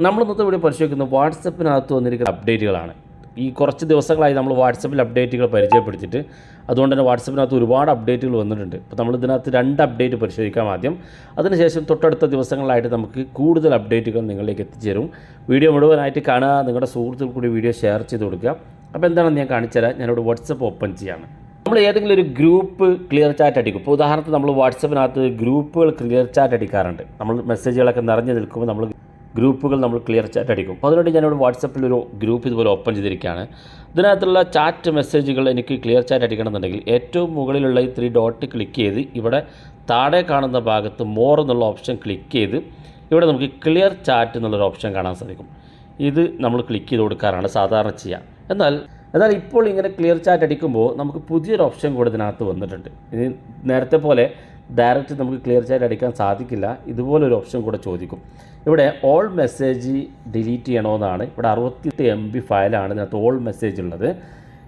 നമ്മൾ ഇന്നത്തെ വീഡിയോ പരിശോധിക്കുന്നത് വാട്സപ്പിനകത്ത് വന്നിരിക്കുന്ന അപ്ഡേറ്റുകളാണ്. ഈ കുറച്ച് ദിവസങ്ങളായി നമ്മൾ വാട്സപ്പിൽ അപ്ഡേറ്റുകൾ പരിചയപ്പെടുത്തിയിട്ട് അതുകൊണ്ട് തന്നെ വാട്സപ്പിനകത്ത് ഒരുപാട് അപ്ഡേറ്റുകൾ വന്നിട്ടുണ്ട്. അപ്പോൾ നമ്മൾ ഇതിനകത്ത് 2 അപ്ഡേറ്റ് പരിശോധിക്കാം ആദ്യം. അതിനുശേഷം തൊട്ടടുത്ത ദിവസങ്ങളായിട്ട് നമുക്ക് കൂടുതൽ അപ്ഡേറ്റുകൾ നിങ്ങളിലേക്ക് എത്തിച്ചേരും. വീഡിയോ മുഴുവനായിട്ട് കാണുക, നിങ്ങളുടെ സുഹൃത്തുക്കൾ കൂടി വീഡിയോ ഷെയർ ചെയ്ത് കൊടുക്കുക. അപ്പോൾ എന്താണെന്ന് ഞാൻ കാണിച്ചുതരാം. ഞാനിവിടെ വാട്സപ്പ് ഓപ്പൺ ചെയ്യാണ്. നമ്മൾ ഏതെങ്കിലും ഒരു ഗ്രൂപ്പ് ക്ലിയർ ചാറ്റ് അടിക്കും. ഇപ്പോൾ ഉദാഹരണത്തിന് നമ്മൾ വാട്സപ്പിനകത്ത് ഗ്രൂപ്പുകൾ ക്ലിയർ ചാറ്റ് അടിക്കാറുണ്ട്. നമ്മൾ മെസ്സേജുകളൊക്കെ നിറഞ്ഞു നിൽക്കുമ്പോൾ നമ്മൾ ഗ്രൂപ്പുകൾ നമ്മൾ ക്ലിയർ ചാറ്റ് അടിക്കും. അപ്പോൾ അതിനുവേണ്ടി ഞാനിവിടെ വാട്സപ്പിൽ ഒരു ഗ്രൂപ്പ് ഇതുപോലെ ഓപ്പൺ ചെയ്തിരിക്കുകയാണ്. ഇതിനകത്തുള്ള ചാറ്റ് മെസ്സേജുകൾ എനിക്ക് ക്ലിയർ ചാറ്റ് അടിക്കണമെന്നുണ്ടെങ്കിൽ ഏറ്റവും മുകളിലുള്ള ഈ 3 ഡോട്ട് ക്ലിക്ക് ചെയ്ത് ഇവിടെ താഴെ കാണുന്ന ഭാഗത്ത് മോർ എന്നുള്ള ഓപ്ഷൻ ക്ലിക്ക് ചെയ്ത് ഇവിടെ നമുക്ക് ക്ലിയർ ചാറ്റ് എന്നുള്ളൊരു ഓപ്ഷൻ കാണാൻ സാധിക്കും. ഇത് നമ്മൾ ക്ലിക്ക് ചെയ്ത് കൊടുക്കാറാണ് സാധാരണ ചെയ്യുക. എന്നാൽ ഇപ്പോൾ ഇങ്ങനെ ക്ലിയർ ചാറ്റ് അടിക്കുമ്പോൾ നമുക്ക് പുതിയൊരു ഓപ്ഷൻ കൂടെ ഇതിനകത്ത് വന്നിട്ടുണ്ട്. ഇത് നേരത്തെ പോലെ ഡയറക്റ്റ് നമുക്ക് ക്ലിയർ ചാറ്റ് അടിക്കാൻ സാധിക്കില്ല. ഇതുപോലൊരു ഓപ്ഷൻ കൂടെ ചോദിക്കും. ഇവിടെ ഓൾ മെസ്സേജ് ഡിലീറ്റ് ചെയ്യണമെന്നാണ്. ഇവിടെ 68 MB ഫയലാണ് ഇതിനകത്ത് ഓൾ മെസ്സേജ് ഉള്ളത്.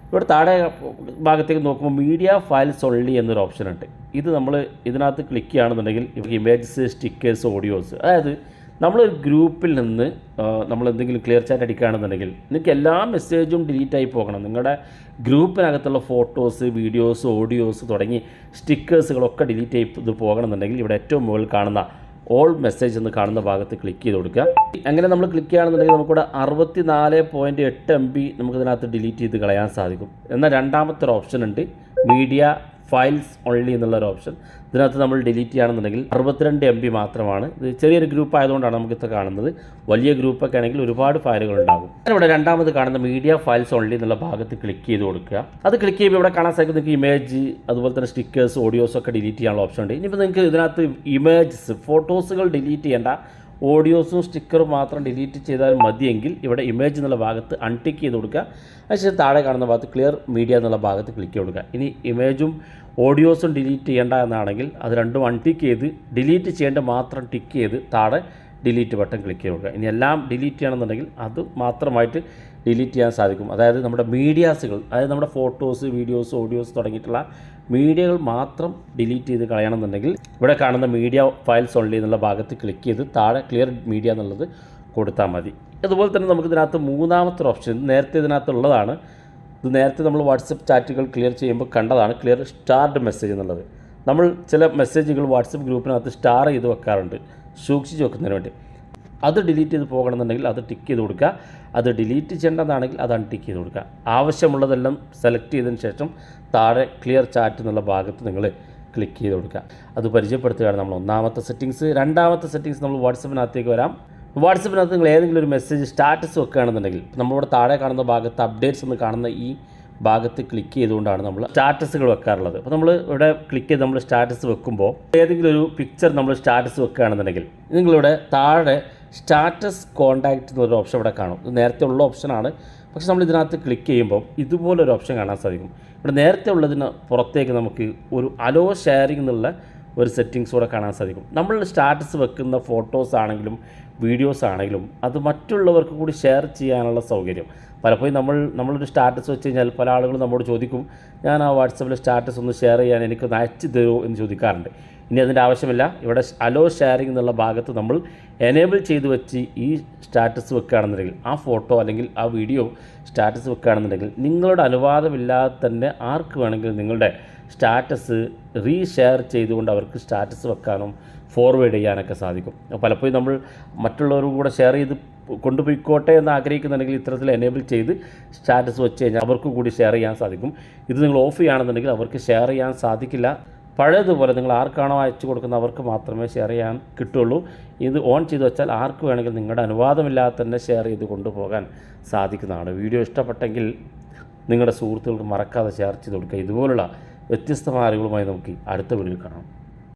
ഇവിടെ താഴെ ഭാഗത്തേക്ക് നോക്കുമ്പോൾ മീഡിയ ഫയൽസ് ഓൺലി എന്നൊരു ഓപ്ഷൻ ഉണ്ട്. ഇത് നമ്മൾ ഇതിനകത്ത് ക്ലിക്ക് ചെയ്യുകയാണെന്നുണ്ടെങ്കിൽ ഇമേജസ്, സ്റ്റിക്കേഴ്സ്, ഓഡിയോസ്, അതായത് നമ്മളൊരു ഗ്രൂപ്പിൽ നിന്ന് നമ്മൾ എന്തെങ്കിലും ക്ലിയർ ചാറ്റ് അടിക്കുകയാണെന്നുണ്ടെങ്കിൽ നിങ്ങൾക്ക് എല്ലാ മെസ്സേജും ഡിലീറ്റായി പോകണം. നിങ്ങളുടെ ഗ്രൂപ്പിനകത്തുള്ള ഫോട്ടോസ്, വീഡിയോസ്, ഓഡിയോസ് തുടങ്ങി സ്റ്റിക്കേഴ്സുകളൊക്കെ ഡിലീറ്റ് ചെയ്ത് പോകണമെന്നുണ്ടെങ്കിൽ ഇവിടെ ഏറ്റവും മുകളിൽ കാണുന്ന ഓൾ മെസ്സേജ് എന്ന് കാണുന്ന ഭാഗത്ത് ക്ലിക്ക് ചെയ്ത് കൊടുക്കുക. അങ്ങനെ നമ്മൾ ക്ലിക്ക് ചെയ്യുകയാണെന്നുണ്ടെങ്കിൽ നമുക്കിവിടെ 64.8 MB നമുക്കിതിനകത്ത് ഡിലീറ്റ് ചെയ്ത് കളയാൻ സാധിക്കും. എന്നാൽ രണ്ടാമത്തെ ഒരു ഓപ്ഷൻ ഉണ്ട്, മീഡിയ ഫയൽസ് ഓൺലി എന്നുള്ളൊരു ഓപ്ഷൻ. ഇതിനകത്ത് നമ്മൾ ഡിലീറ്റ് ചെയ്യുകയാണെന്നുണ്ടെങ്കിൽ 62 MB മാത്രമാണ്. ഇത് ചെറിയൊരു ഗ്രൂപ്പ് ആയതുകൊണ്ടാണ് നമുക്കിത് കാണുന്നത്. വലിയ ഗ്രൂപ്പൊക്കെ ആണെങ്കിൽ ഒരുപാട് ഫയലുകൾ ഉണ്ടാകും. ഇവിടെ രണ്ടാമത് കാണുന്ന മീഡിയ ഫയൽസ് ഓൺലി എന്നുള്ള ഭാഗത്ത് ക്ലിക്ക് ചെയ്ത് കൊടുക്കുക. അത് ക്ലിക്ക് ചെയ്യുമ്പോൾ ഇവിടെ കാണാൻ സാധിക്കും നിങ്ങൾക്ക് ഇമേജ്, അതുപോലെ തന്നെ സ്റ്റിക്കേഴ്സ്, ഓഡിയോസ് ഒക്കെ ഡിലീറ്റ് ചെയ്യാനുള്ള ഓപ്ഷൻ ഉണ്ട്. ഇനിയിപ്പോൾ നിങ്ങൾക്ക് ഇതിനകത്ത് ഇമേജസ്, ഫോട്ടോസുകൾ ഡിലീറ്റ് ചെയ്യേണ്ട, ഓഡിയോസും സ്റ്റിക്കറും മാത്രം ഡിലീറ്റ് ചെയ്താൽ മതിയെങ്കിൽ ഇവിടെ ഇമേജ് എന്നുള്ള ഭാഗത്ത് അൺടിക്ക് ചെയ്ത് കൊടുക്കുക. അതിനുശേഷം താഴെ കാണുന്ന ഭാഗത്ത് ക്ലിയർ മീഡിയ എന്നുള്ള ഭാഗത്ത് ക്ലിക്ക് ചെയ്ത് കൊടുക്കുക. ഇനി ഇമേജും ഓഡിയോസും ഡിലീറ്റ് ചെയ്യേണ്ട എന്നാണെങ്കിൽ അത് രണ്ടും അൺടിക്ക് ചെയ്ത് ഡിലീറ്റ് ചെയ്യേണ്ട മാത്രം ടിക്ക് ചെയ്ത് താഴെ ഡിലീറ്റ് ബട്ടൺ ക്ലിക്ക് ചെയ്ത് കൊടുക്കുക. ഇനി എല്ലാം ഡിലീറ്റ് ചെയ്യണമെന്നുണ്ടെങ്കിൽ അത് മാത്രമായിട്ട് ഡിലീറ്റ് ചെയ്യാൻ സാധിക്കും. അതായത് നമ്മുടെ മീഡിയാസുകൾ, അതായത് നമ്മുടെ ഫോട്ടോസ്, വീഡിയോസ്, ഓഡിയോസ് തുടങ്ങിയിട്ടുള്ള മീഡിയകൾ മാത്രം ഡിലീറ്റ് ചെയ്ത് കളയണമെന്നുണ്ടെങ്കിൽ ഇവിടെ കാണുന്ന മീഡിയ ഫയൽസ് ഓൺലി എന്നുള്ള ഭാഗത്ത് ക്ലിക്ക് ചെയ്ത് താഴെ ക്ലിയർ മീഡിയ എന്നുള്ളത് കൊടുത്താൽ മതി. അതുപോലെ തന്നെ നമുക്ക് ഇതിനകത്ത് മൂന്നാമത്തെ ഓപ്ഷൻ നേരത്തെ ഇതിനകത്തുള്ളതാണ്. ഇത് നേരത്തെ നമ്മൾ വാട്സപ്പ് ചാറ്റുകൾ ക്ലിയർ ചെയ്യുമ്പോൾ കണ്ടതാണ്, ക്ലിയർ സ്റ്റാർഡ് മെസ്സേജ് എന്നുള്ളത്. നമ്മൾ ചില മെസ്സേജുകൾ വാട്സപ്പ് ഗ്രൂപ്പിനകത്ത് സ്റ്റാർ ചെയ്ത് വെക്കാറുണ്ട് സൂക്ഷിച്ച് വെക്കുന്നതിന് വേണ്ടി. അത് ഡിലീറ്റ് ചെയ്ത് പോകണമെന്നുണ്ടെങ്കിൽ അത് ടിക്ക് ചെയ്ത് കൊടുക്കുക. അത് ഡിലീറ്റ് ചെയ്യേണ്ടതാണെങ്കിൽ അത് അൺടിക്ക് ചെയ്ത് കൊടുക്കുക. ആവശ്യമുള്ളതെല്ലാം സെലക്ട് ചെയ്തതിന് ശേഷം താഴെ ക്ലിയർ ചാറ്റ് എന്നുള്ള ഭാഗത്ത് നിങ്ങൾ ക്ലിക്ക് ചെയ്ത് കൊടുക്കുക. അത് പരിചയപ്പെടുത്തുകയാണ് നമ്മൾ ഒന്നാമത്തെ സെറ്റിങ്സ്. രണ്ടാമത്തെ സെറ്റിങ്സ് നമ്മൾ വാട്സപ്പിനകത്തേക്ക് വരാം. വാട്സപ്പിനകത്ത് നിങ്ങൾ ഏതെങ്കിലും ഒരു മെസ്സേജ് സ്റ്റാറ്റസ് വെക്കുകയാണെന്നുണ്ടെങ്കിൽ നമ്മളിവിടെ താഴെ കാണുന്ന ഭാഗത്ത് അപ്ഡേറ്റ്സ് എന്ന് കാണുന്ന ഈ ഭാഗത്ത് ക്ലിക്ക് ചെയ്തുകൊണ്ടാണ് നമ്മൾ സ്റ്റാറ്റസുകൾ വെക്കാറുള്ളത്. അപ്പോൾ നമ്മൾ ഇവിടെ ക്ലിക്ക് ചെയ്ത് നമ്മൾ സ്റ്റാറ്റസ് വെക്കുമ്പോൾ ഏതെങ്കിലും ഒരു പിക്ചർ നമ്മൾ സ്റ്റാറ്റസ് വെക്കുകയാണെന്നുണ്ടെങ്കിൽ നിങ്ങളിവിടെ താഴെ സ്റ്റാറ്റസ് കോൺടാക്റ്റ് എന്നൊരു ഓപ്ഷൻ ഇവിടെ കാണും. ഇത് നേരത്തെ ഉള്ള ഓപ്ഷനാണ്. പക്ഷേ നമ്മൾ ഇതിനകത്ത് ക്ലിക്ക് ചെയ്യുമ്പോൾ ഇതുപോലൊരു ഓപ്ഷൻ കാണാൻ സാധിക്കും. ഇവിടെ നേരത്തെ ഉള്ളതിന് പുറത്തേക്ക് നമുക്ക് ഒരു അലോ ഷെയറിംഗ് എന്നുള്ള ഒരു സെറ്റിങ്സ് കൂടെ കാണാൻ സാധിക്കും. നമ്മൾ സ്റ്റാറ്റസ് വെക്കുന്ന ഫോട്ടോസ് ആണെങ്കിലും വീഡിയോസ് ആണെങ്കിലും അത് മറ്റുള്ളവർക്ക് കൂടി ഷെയർ ചെയ്യാനുള്ള സൗകര്യം. പലപ്പോഴും നമ്മളൊരു സ്റ്റാറ്റസ് വെച്ച് കഴിഞ്ഞാൽ പല ആളുകളും നമ്മോട് ചോദിക്കും, ഞാൻ ആ വാട്സപ്പിൽ സ്റ്റാറ്റസ് ഒന്ന് ഷെയർ ചെയ്യാൻ എനിക്കൊന്ന് അയച്ചു തരുമോ എന്ന് ചോദിക്കാറുണ്ട്. ഇനി അതിൻ്റെ ആവശ്യമില്ല. ഇവിടെ അലോ ഷെയറിംഗ് എന്നുള്ള ഭാഗത്ത് നമ്മൾ എനേബിൾ ചെയ്ത് വെച്ച് ഈ സ്റ്റാറ്റസ് വെക്കുകയാണെന്നുണ്ടെങ്കിൽ, ആ ഫോട്ടോ അല്ലെങ്കിൽ ആ വീഡിയോ സ്റ്റാറ്റസ് വെക്കുകയാണെന്നുണ്ടെങ്കിൽ നിങ്ങളുടെ അനുവാദമില്ലാതെ തന്നെ ആർക്ക് വേണമെങ്കിലും നിങ്ങളുടെ സ്റ്റാറ്റസ് റീഷെയർ ചെയ്തുകൊണ്ട് അവർക്ക് സ്റ്റാറ്റസ് വെക്കാനും ഫോർവേഡ് ചെയ്യാനൊക്കെ സാധിക്കും. പലപ്പോഴും നമ്മൾ മറ്റുള്ളവരും കൂടെ ഷെയർ ചെയ്ത് കൊണ്ടുപോയിക്കോട്ടെ എന്ന് ആഗ്രഹിക്കുന്നുണ്ടെങ്കിൽ ഇത്തരത്തിൽ എനേബിൾ ചെയ്ത് സ്റ്റാറ്റസ് വെച്ച് കഴിഞ്ഞാൽ അവർക്ക് കൂടി ഷെയർ ചെയ്യാൻ സാധിക്കും. ഇത് നിങ്ങൾ ഓഫ് ചെയ്യുകയാണെന്നുണ്ടെങ്കിൽ അവർക്ക് ഷെയർ ചെയ്യാൻ സാധിക്കില്ല. പഴയതുപോലെ നിങ്ങൾ ആർക്കാണോ അയച്ചു കൊടുക്കുന്നത് അവർക്ക് മാത്രമേ ഷെയർ ചെയ്യാൻ കിട്ടുള്ളൂ. ഇത് ഓൺ ചെയ്ത് വെച്ചാൽ ആർക്ക് വേണമെങ്കിൽ നിങ്ങളുടെ അനുവാദമില്ലാതെ തന്നെ ഷെയർ ചെയ്ത് കൊണ്ടുപോകാൻ സാധിക്കുന്നതാണ്. വീഡിയോ ഇഷ്ടപ്പെട്ടെങ്കിൽ നിങ്ങളുടെ സുഹൃത്തുക്കൾക്ക് മറക്കാതെ ഷെയർ ചെയ്ത് കൊടുക്കുക. ഇതുപോലുള്ള വ്യത്യസ്തമായ അറിവുകളുമായി നമുക്ക് അടുത്ത വീഡിയോയിൽ കാണാം.